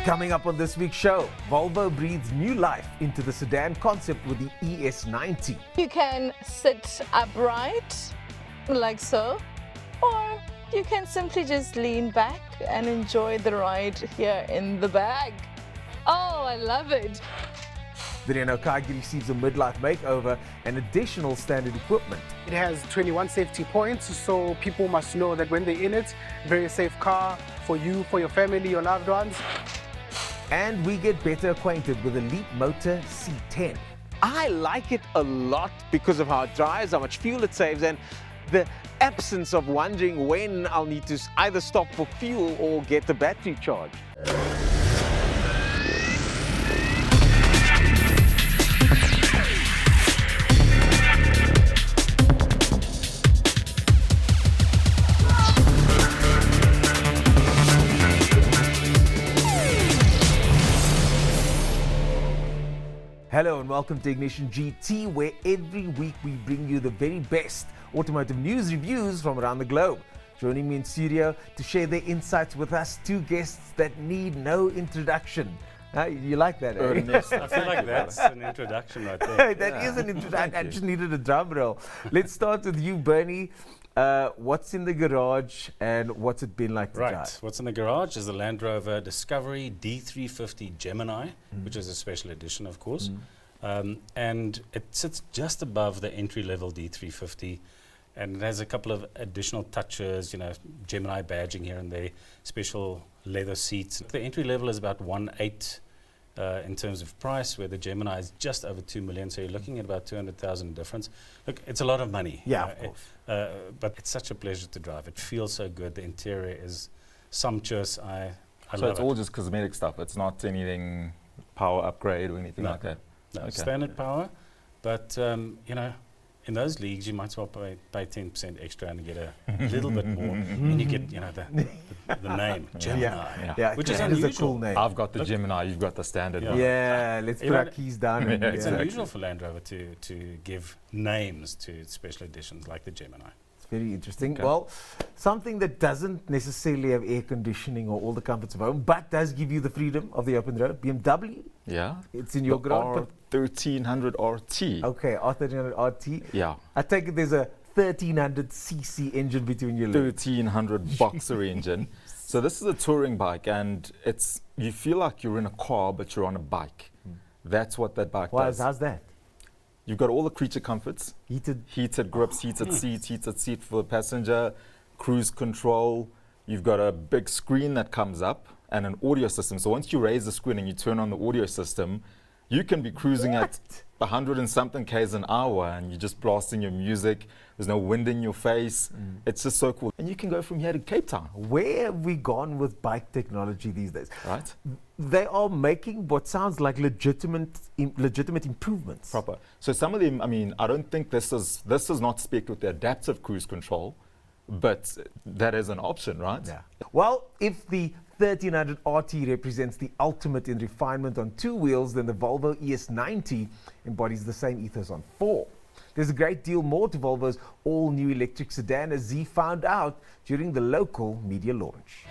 Coming up on this week's show, Volvo breathes new life into the sedan concept with the ES90. You can sit upright, like so, or you can simply just lean back and enjoy the ride here in the bag. Oh, I love it. The Renault Kiger receives a midlife makeover and additional standard equipment. It has 21 safety points, so people must know that when they're in it, very safe car for you, for your family, your loved ones. And we get better acquainted with the Leapmotor C10. I like it a lot because of how it drives, how much fuel it saves, and the absence of wondering when I'll need to either stop for fuel or get the battery charged. Hello and welcome to Ignition GT, where every week we bring you the very best automotive news reviews from around the globe. Joining me in studio to share their insights with us, two guests that need no introduction. You like that, eh? Ernest. I feel like that's an introduction right there. That is an introduction. I just needed a drum roll. Let's start with you, Bernie. What's in the garage and what's it been like to drive? What's in the garage is the Land Rover Discovery D350 Gemini, which is a special edition, of course. And it sits just above the entry-level D350. And it has a couple of additional touches, you know, Gemini badging here and there, special leather seats. The entry level is about 1.8 in terms of price, where the Gemini is just over 2 million. So you're looking at about 200,000 difference. Look, it's a lot of money. Yeah, of course. But it's such a pleasure to drive. It feels so good. The interior is sumptuous. I So love it's it. all just cosmetic stuff. It's not anything power upgrade or anything No. like that. No, Okay. standard power. But, you know, in those leagues, you might as well pay 10% extra and get a little bit more. And you get, you know, the name, Gemini, Yeah, which is that is a unusual. cool name. I've got the Gemini, you've got the standard one. Yeah, let's put You know, our keys down. Yeah, and It's exactly. unusual for Land Rover to give names to special editions like the Gemini. It's very interesting. Okay. Well, something that doesn't necessarily have air conditioning or all the comforts of home, but does give you the freedom of the open road. BMW, Yeah. it's in your The garage. R1300 RT. Okay, R1300 RT. Yeah. I take it there's a 1300 cc engine between your legs. 1300 boxer engine. So this is a touring bike, and you feel like you're in a car, but you're on a bike. That's what that bike does. How's that? You've got all the creature comforts. Heated. Grips, heated seat for the passenger, cruise control. You've got a big screen that comes up and an audio system. So once you raise the screen and you turn on the audio system, you can be cruising at 100 and something k's an hour and you're just blasting your music. There's no wind in your face. It's just so cool. And you can go from here to Cape Town, Where have we gone with bike technology these days? right? They are making what sounds like legitimate improvements. Proper. So some of them, I mean, I don't think this is not spec'd with the adaptive cruise control, but that is an option, right? Yeah. Well, if the 1300 RT represents the ultimate in refinement on two wheels, then the Volvo ES90 embodies the same ethos on four. There's a great deal more to Volvo's all-new electric sedan, as Z found out during the local media launch.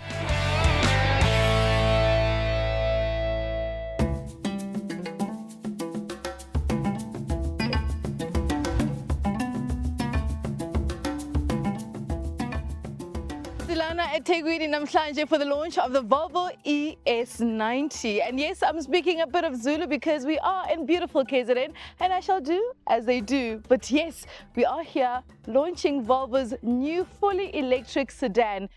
Silana eThekwini namhlanje for the launch of the Volvo ES90. And yes, I'm speaking a bit of Zulu because we are in beautiful KZN and I shall do as they do. But yes, we are here launching Volvo's new fully electric sedan.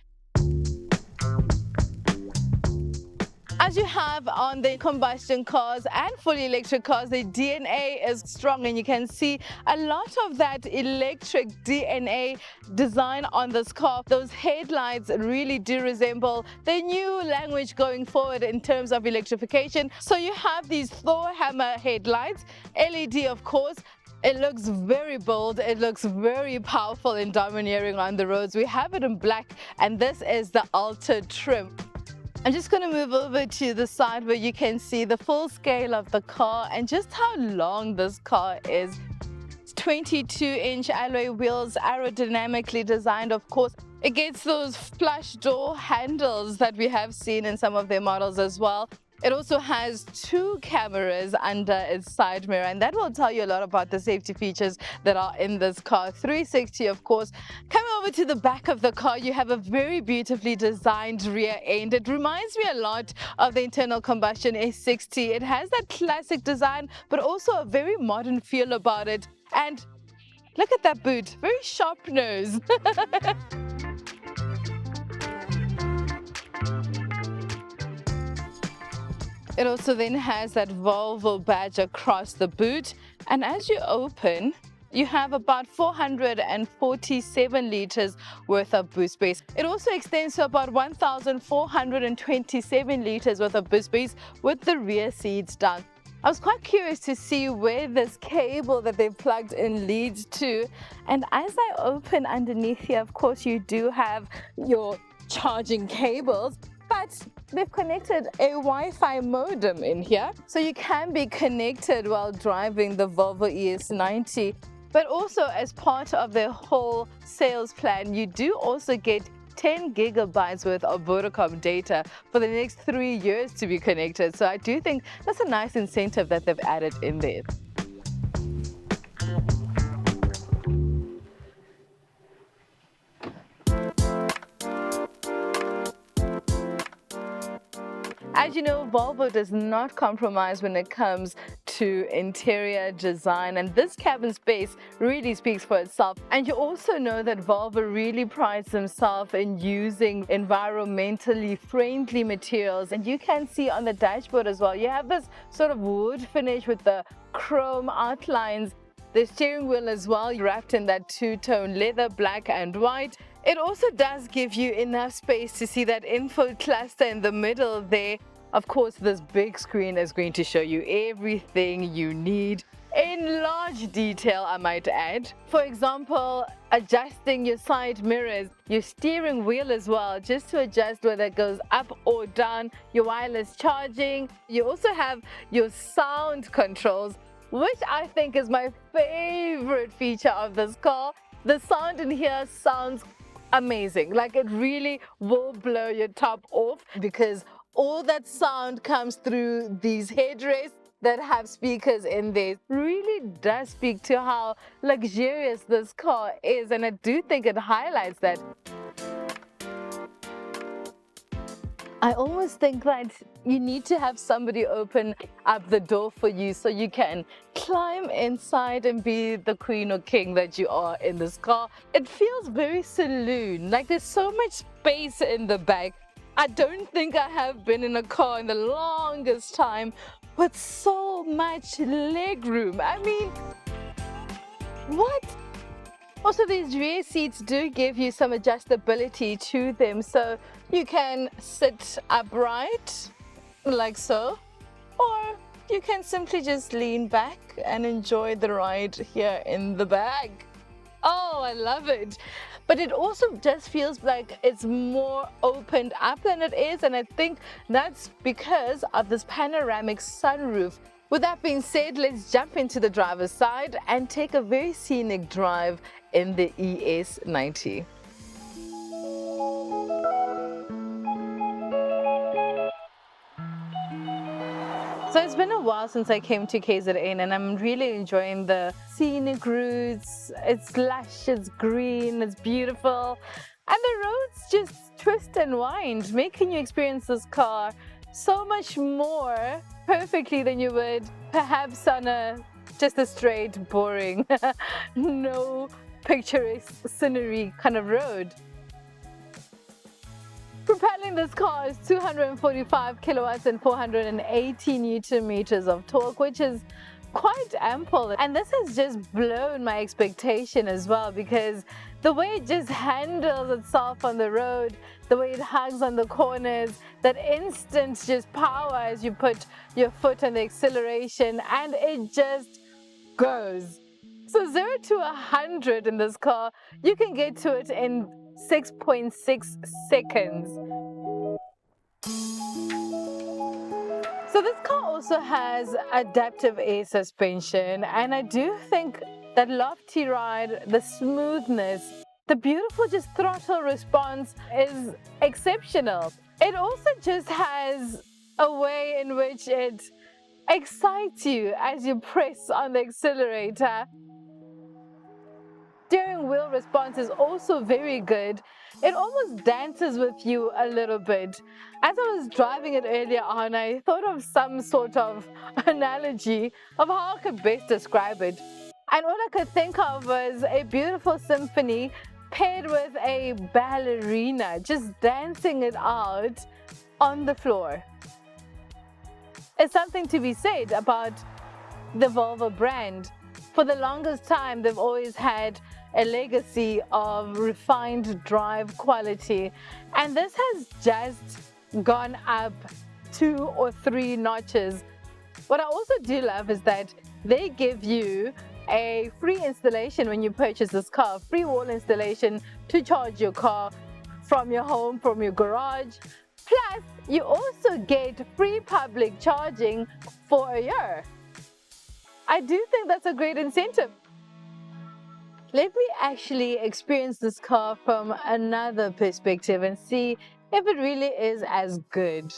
As you have on the combustion cars and fully electric cars, the DNA is strong, and you can see a lot of that electric DNA design on this car. Those headlights really do resemble the new language going forward in terms of electrification. So you have these Thor hammer headlights, LED of course. It looks very bold, it looks very powerful in domineering on the roads. We have it in black, and this is the Ultra trim. I'm just going to move over to the side where you can see the full scale of the car and just how long this car is. It's 22-inch alloy wheels, aerodynamically designed, of course. It gets those flush door handles that we have seen in some of their models as well. It also has 2 cameras under its side mirror, and that will tell you a lot about the safety features that are in this car. 360, of course. Coming over to the back of the car, you have a very beautifully designed rear end. It reminds me a lot of the internal combustion S60. It has that classic design, but also a very modern feel about it. And look at that boot, very sharp nose. It also then has that Volvo badge across the boot, and as you open, you have about 447 liters worth of boot space. It also extends to about 1,427 liters worth of boot space with the rear seats down. I was quite curious to see where this cable that they've plugged in leads to, and as I open underneath here, of course, you do have your charging cables. But they've connected a Wi-Fi modem in here, so you can be connected while driving the Volvo ES90. But also, as part of their whole sales plan, you do also get 10 gigabytes worth of Vodacom data for the next 3 years to be connected. So I do think that's a nice incentive that they've added in there. As you know, Volvo does not compromise when it comes to interior design, and this cabin space really speaks for itself. And you also know that Volvo really prides themselves in using environmentally friendly materials, and you can see on the dashboard as well, you have this sort of wood finish with the chrome outlines. The steering wheel as well, wrapped in that two-tone leather, black and white. It also does give you enough space to see that info cluster in the middle there. Of course, this big screen is going to show you everything you need in large detail, I might add. For example, adjusting your side mirrors, your steering wheel as well, just to adjust whether it goes up or down, your wireless charging. You also have your sound controls, which I think is my favorite feature of this car. The sound in here sounds amazing. Like, it really will blow your top off because all that sound comes through these headrests that have speakers in there. Really does speak to how luxurious this car is, and I do think it highlights that. I almost think that you need to have somebody open up the door for you so you can climb inside and be the queen or king that you are in this car. It feels very saloon, like there's so much space in the back. I don't think I have been in a car in the longest time with so much leg room. I mean, what? Also, these rear seats do give you some adjustability to them, so you can sit upright like so, or you can simply just lean back and enjoy the ride here in the back. Oh, I love it. But it also just feels like it's more opened up than it is, and I think that's because of this panoramic sunroof. With that being said, let's jump into the driver's side and take a very scenic drive in the ES90. So it's been a while since I came to KZN, and I'm really enjoying the scenic routes. It's lush, it's green, it's beautiful, and the roads just twist and wind, making you experience this car so much more perfectly than you would perhaps on just a straight, boring, no picturesque scenery kind of road. Propelling this car is 245 kilowatts and 480 newton meters of torque, which is quite ample. And this has just blown my expectation as well, because the way it just handles itself on the road, the way it hugs on the corners, that instant just power as you put your foot on the acceleration, and it just goes. So 0 to 100 in this car, you can get to it in 6.6 seconds. So this car also has adaptive air suspension, and I do think that lofty ride, the smoothness, the beautiful just throttle response is exceptional. It also just has a way in which it excites you as you press on the accelerator. Steering wheel response is also very good. It almost dances with you a little bit. As I was driving it earlier on, I thought of some sort of analogy of how I could best describe it. And all I could think of was a beautiful symphony paired with a ballerina just dancing it out on the floor. It's something to be said about the Volvo brand. For the longest time, they've always had a legacy of refined drive quality, and this has just gone up 2 or 3 notches. What I also do love is that they give you a free installation when you purchase this car, free wall installation to charge your car from your home, from your garage. Plus, you also get free public charging for a year. I do think that's a great incentive. Let me actually experience this car from another perspective and see if it really is as good.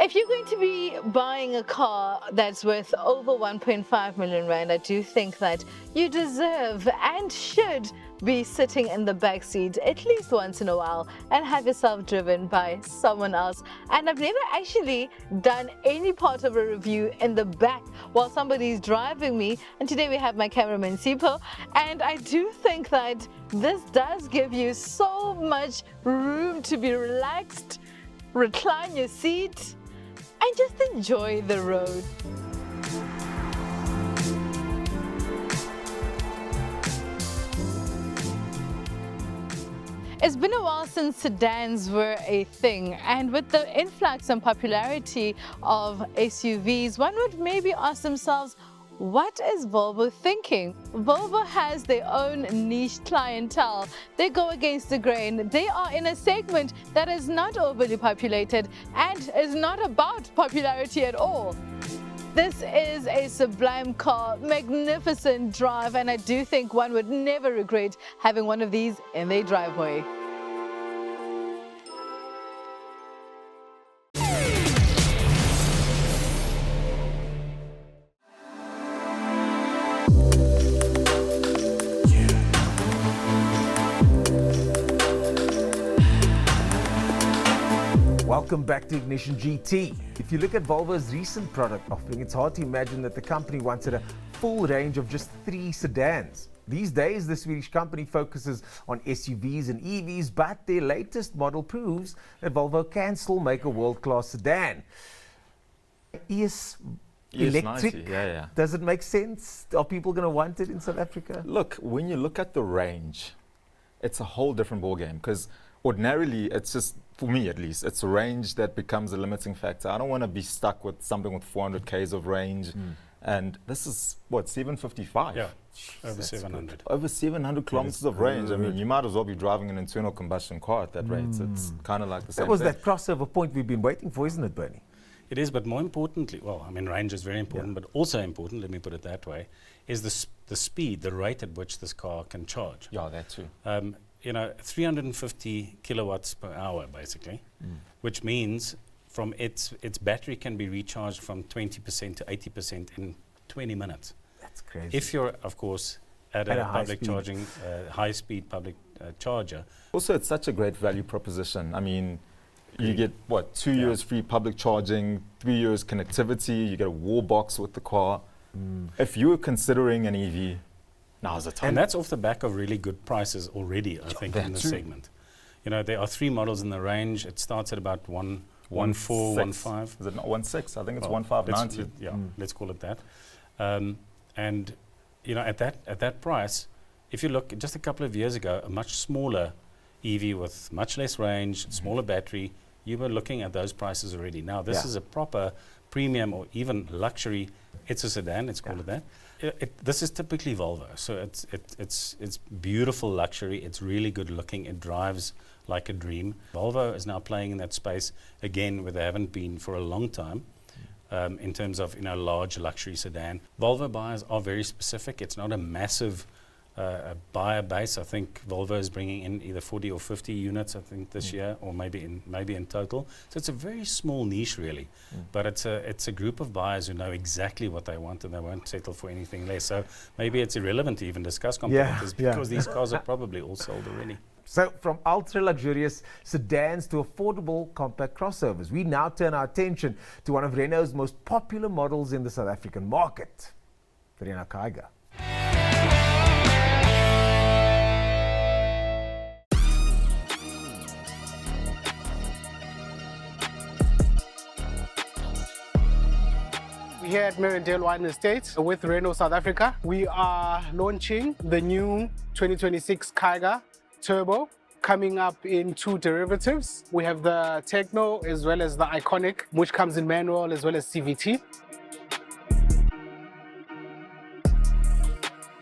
If you're going to be buying a car that's worth over 1.5 million rand, I do think that you deserve and should be sitting in the back seat at least once in a while and have yourself driven by someone else. And I've never actually done any part of a review in the back while somebody's driving me. And today we have my cameraman Sipho, and I do think that this does give you so much room to be relaxed, recline your seat, and just enjoy the road. It's been a while since sedans were a thing, and with the influx and popularity of SUVs, one would maybe ask themselves, what is Volvo thinking? Volvo has their own niche clientele. They go against the grain. They are in a segment that is not overly populated and is not about popularity at all. This is a sublime car, magnificent drive, and I do think one would never regret having one of these in their driveway. Welcome back to Ignition GT. If you look at Volvo's recent product offering, it's hard to imagine that the company once had a full range of just 3 sedans. These days, the Swedish company focuses on SUVs and EVs, but their latest model proves that Volvo can still make a world-class sedan. Electric, yeah. Does it make sense? Are people going to want it in South Africa? Look, when you look at the range, it's a whole different ballgame, because ordinarily, it's just, for me at least, it's a range that becomes a limiting factor. I don't want to be stuck with something with 400 Ks of range. And this is, what, 755? Yeah, over 700. Over 700 kilometers of range. I mean, you might as well be driving an internal combustion car at that rate. It's kind of like the same That was thing. that crossover point we've been waiting for, isn't it, Bernie? It is, but more importantly, well, I mean, range is very important, but also important, let me put it that way, is the speed, the rate at which this car can charge. Yeah, that too. You know, 350 kilowatts per hour, basically, which means from its battery can be recharged from 20% to 80% in 20 minutes. That's crazy. If you're, of course, at a public charging, high-speed public charger. Also, it's such a great value proposition. I mean, you get, what, 2 years free public charging, 3 years connectivity, you get a wall box with the car. If you were considering an EV, now's the time. And that's off the back of really good prices already, I think, in the segment. You know, there are 3 models in the range. It starts at about 1.4, 1.5. Is it not 1.6? I think it's 1.590. Yeah, let's call it that. And you know, at that price, if you look just a couple of years ago, a much smaller EV with much less range, smaller battery, you were looking at those prices already. Now this is a proper premium or even luxury. It's a sedan. Let's call it that. This is typically Volvo, so it's beautiful luxury. It's really good looking. It drives like a dream. Volvo is now playing in that space again, where they haven't been for a long time, in terms of large luxury sedan. Volvo buyers are very specific. It's not a massive a buyer base. I think Volvo is bringing in either 40 or 50 units, I think, this year, or maybe in total. So it's a very small niche, really. But it's a group of buyers who know exactly what they want, and they won't settle for anything less. So maybe it's irrelevant to even discuss competitors because these cars are probably all sold already. So from ultra-luxurious sedans to affordable compact crossovers, we now turn our attention to one of Renault's most popular models in the South African market, the Renault Kiger. Here at Merendale Wine Estate with Renault South Africa, we are launching the new 2026 Kiger Turbo, coming up in 2 derivatives. We have the Techno as well as the Iconic, which comes in manual as well as CVT.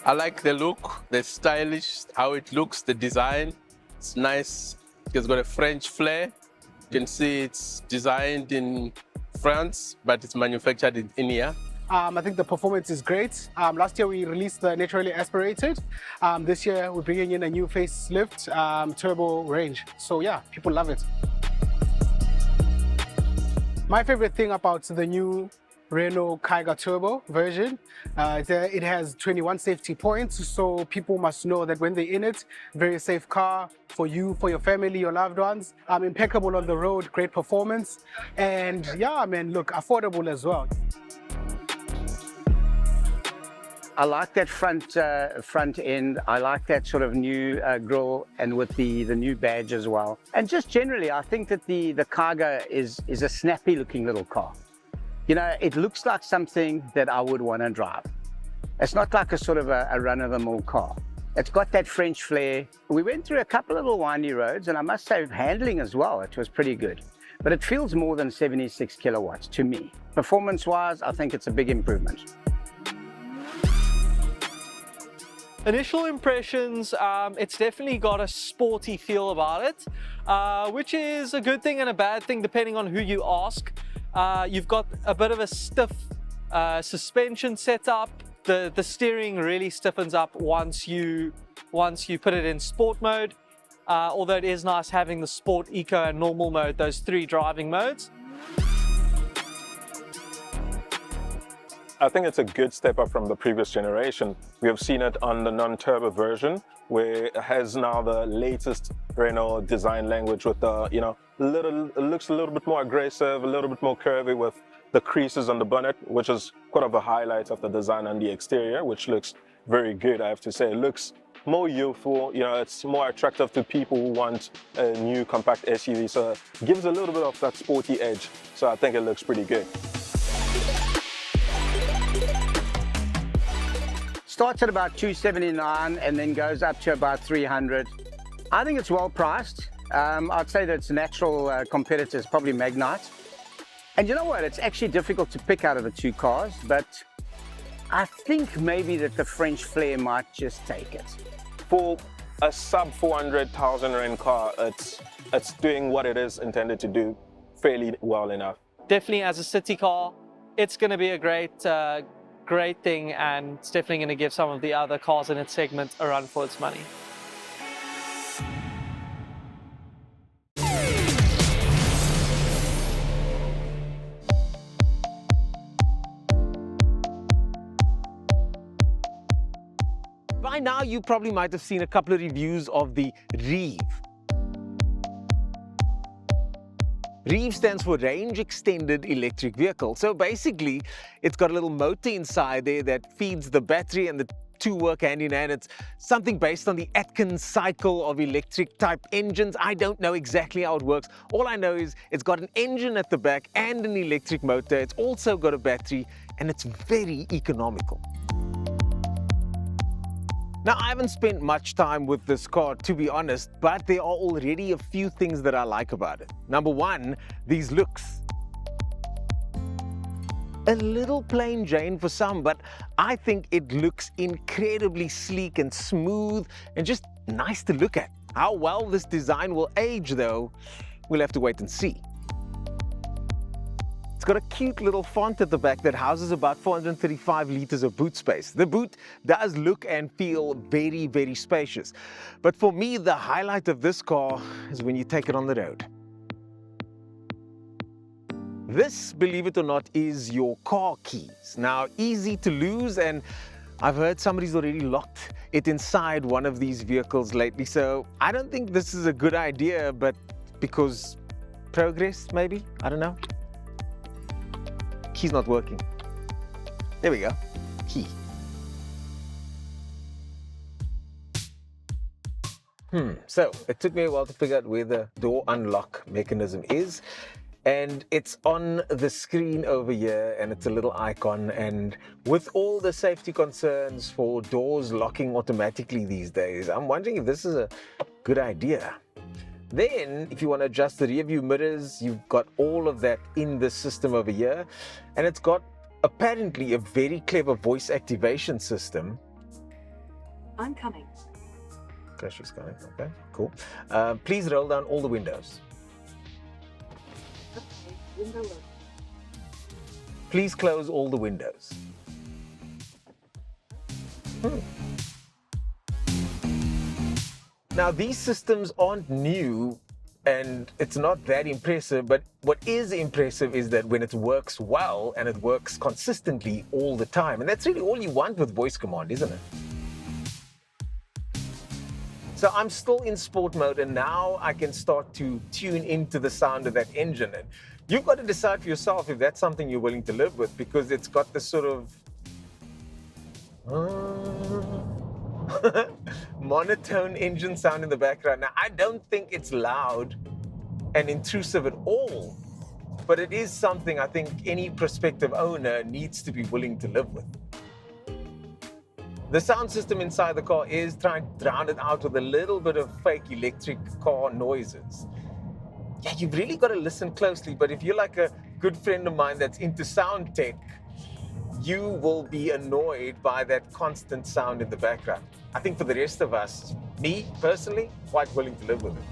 I like the look, the stylish, how it looks, the design. It's nice. It's got a French flair. You can see it's designed in France, but it's manufactured in India. I think the performance is great. Last year we released the naturally aspirated. This year we're bringing in a new facelift turbo range. So yeah, people love it. My favorite thing about the new Renault Kiger Turbo version, it has 21 safety points, so people must know that when they're in it, very safe car for you, for your family, your loved ones. Impeccable on the road, great performance, and yeah, man, look, affordable as well. I like that front end. I like that sort of new grille, and with the new badge as well. And just generally, I think that the Kiger is a snappy looking little car. You know, it looks like something that I would want to drive. It's not like a sort of a run-of-the-mill car. It's got that French flair. We went through a couple of little windy roads, and I must say, handling as well, it was pretty good. But it feels more than 76 kilowatts to me. Performance-wise, I think it's a big improvement. Initial impressions, it's definitely got a sporty feel about it, which is a good thing and a bad thing depending on who you ask. You've got a bit of a stiff suspension setup. The steering really stiffens up once you put it in sport mode, although it is nice having the sport, eco and normal mode, those 3 driving modes. I think it's a good step up from the previous generation. We have seen it on the non-turbo version, where it has now the latest Renault design language with the, it looks a little bit more aggressive, a little bit more curvy with the creases on the bonnet, which is quite of a highlight of the design on the exterior, which looks very good, I have to say. It looks more youthful, it's more attractive to people who want a new compact SUV, so it gives a little bit of that sporty edge. So I think it looks pretty good. Starts at about 279 and then goes up to about 300. I think it's well priced. I'd say that its natural competitor is probably Magnite. And you know what? It's actually difficult to pick out of the 2 cars, but I think maybe that the French flair might just take it. For a sub 400,000 rand car, it's doing what it is intended to do fairly well enough. Definitely as a city car, it's going to be a great thing, and it's definitely going to give some of the other cars in its segment a run for its money. By now, you probably might have seen a couple of reviews of the Reeve. Reeve stands for Range Extended Electric Vehicle. So basically, it's got a little motor inside there that feeds the battery, and the 2 work hand in hand. It's something based on the Atkins cycle of electric type engines. I don't know exactly how it works. All I know is it's got an engine at the back and an electric motor. It's also got a battery, and it's very economical. Now, I haven't spent much time with this car, to be honest, but there are already a few things that I like about it. Number 1, these looks. A little plain Jane for some, but I think it looks incredibly sleek and smooth and just nice to look at. How well this design will age, though, we'll have to wait and see. It's got a cute little font at the back that houses about 435 liters of boot space. The boot does look and feel very, very spacious. But for me, the highlight of this car is when you take it on the road. This, believe it or not, is your car keys. Now, easy to lose, and I've heard somebody's already locked it inside one of these vehicles lately, so I don't think this is a good idea, but because progress, maybe? I don't know. Key's not working. There we go. Key. So it took me a while to figure out where the door unlock mechanism is. And it's on the screen over here, and it's a little icon. And with all the safety concerns for doors locking automatically these days, I'm wondering if this is a good idea. Then, if you want to adjust the rear view mirrors, you've got all of that in the system over here. And it's got apparently a very clever voice activation system. I'm coming. Okay, she's coming. Okay, cool. Please roll down all the windows. Okay, window look. Please close all the windows. Now, these systems aren't new and it's not that impressive, but what is impressive is that when it works well and it works consistently all the time, and that's really all you want with voice command, isn't it? So I'm still in sport mode, and now I can start to tune into the sound of that engine. And you've got to decide for yourself if that's something you're willing to live with, because it's got this sort of monotone engine sound in the background. Now, I don't think it's loud and intrusive at all, but it is something I think any prospective owner needs to be willing to live with. The sound system inside the car is trying to drown it out with a little bit of fake electric car noises. Yeah, you've really got to listen closely, but if you're like a good friend of mine that's into sound tech, you will be annoyed by that constant sound in the background. I think for the rest of us, me personally, quite willing to live with it.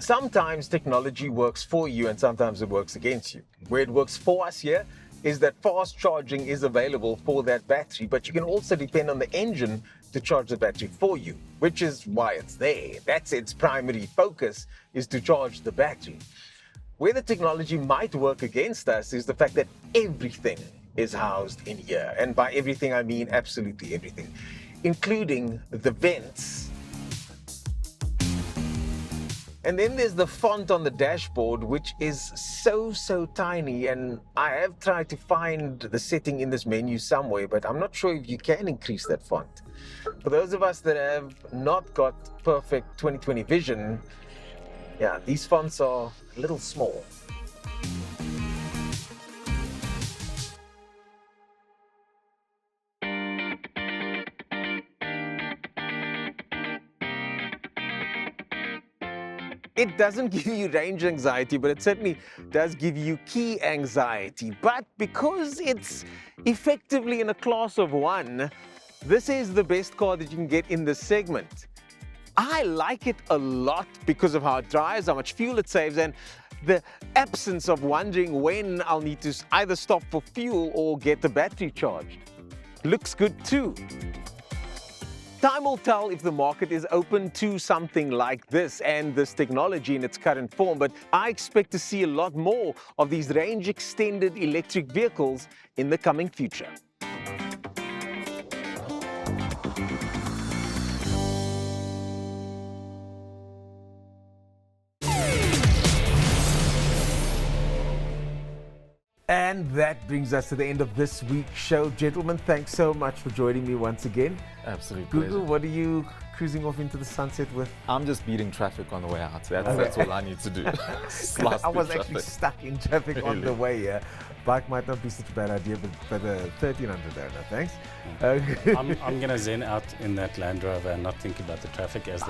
Sometimes technology works for you and sometimes it works against you. Where it works for us here is that fast charging is available for that battery, but you can also depend on the engine to charge the battery for you, which is why it's there. That's its primary focus, is to charge the battery. Where the technology might work against us is the fact that everything is housed in here. And by everything, I mean absolutely everything, including the vents. And then there's the font on the dashboard, which is so tiny. And I have tried to find the setting in this menu somewhere, but I'm not sure if you can increase that font. For those of us that have not got perfect 20/20 vision, yeah, these fonts are a little small. It doesn't give you range anxiety, but it certainly does give you key anxiety. But because it's effectively in a class of one, this is the best car that you can get in this segment. I like it a lot because of how it drives, how much fuel it saves, and the absence of wondering when I'll need to either stop for fuel or get the battery charged. Looks good too. Time will tell if the market is open to something like this and this technology in its current form, but I expect to see a lot more of these range-extended electric vehicles in the coming future. And that brings us to the end of this week's show. Gentlemen, thanks so much for joining me once again. Absolute Google, pleasure. what are you cruising off into the sunset with? I'm just beating traffic on the way out. That's all I need to do. I was actually stuck in traffic on the way here. Bike might not be such a bad idea, but 1300 there, no thanks. I'm going to zen out in that Land Rover and not think about the traffic as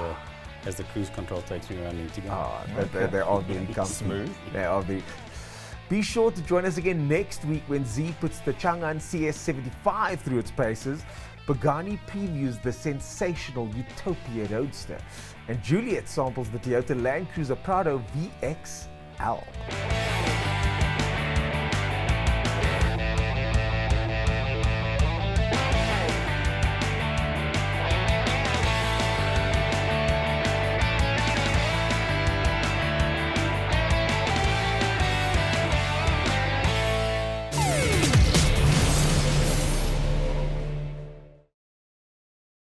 the cruise control takes me around Intigan. They are very comfy. Smooth. They are very. Be sure to join us again next week when Z puts the Chang'an CS75 through its paces. Pagani previews the sensational Utopia Roadster. And Juliet samples the Toyota Land Cruiser Prado VXL.